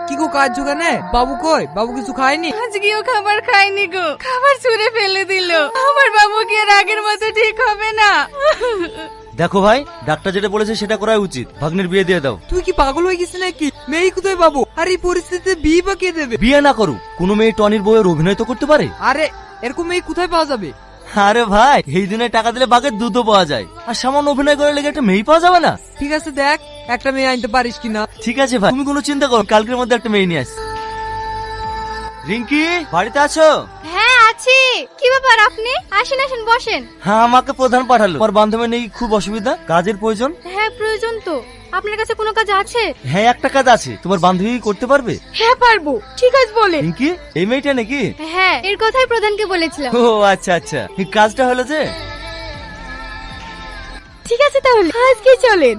কি গো কাজ জোগানে? বাবু কই? বাবু কিছু খায়নি? আজকেও খাবার খায়নি গো, খাবার ছুঁড়ে ফেলে দিল। আমার বাবু কি আর আগের মতো ঠিক হবে না? দেখো ভাই, ডাক্তার যেটা বলেছে সেটা করাই উচিত। ভাগ্নের বিয়ে দিয়ে দাও। তুই কি পাগল হয়ে গেছিস নাকি? মেয়ে কোথায় পাবো? আর এই পরিস্থিতিতে বিয়ে বা কে দেবে? বিয়ে না করুক, কোনো মেয়ে টনির বউয়ের অভিনয় তো করতে পারে। আরে এরকম মেয়ে কোথায় পাওয়া যাবে? আরে ভাই, এই দিনে টাকা দিলে বাঘের দুধও পাওয়া যায়, আর সামান্য অভিনয় করে লেগে একটা মেয়ে পাওয়া যাবে না? ঠিক আছে দেখ একটা মেয়ে আনতে পারিস কিনা। ঠিক আছে ভাই, তুমি কোনো চিন্তা করো, কালকের মধ্যে একটা মেয়ে নিয়ে আসি। রিঙ্কি, বাড়িতে আছো? হ্যাঁ আছি। কি ব্যাপার আপনি? আসেন আসেন বসেন। হ্যাঁ, আমাকে প্রধান পাঠালো। আমার বান্ধবী নেই, খুব অসুবিধা, কাজের প্রয়োজন। হ্যাঁ প্রয়োজন তো। আপনার কাছে কোনো কাজ আছে? হ্যাঁ, একটা কাজ আছে, তোমার বান্ধবী করতে পারবে? হ্যাঁ পারবো। ঠিক আছে বলেন। রিঙ্কি, এই মেয়েটা নাকি? হ্যাঁ, এর কথাই প্রধানকে বলেছিলাম। ও আচ্ছা আচ্ছা, এই কাজটা হলো যে। ঠিক আছে তাহলে আজকে চলেন।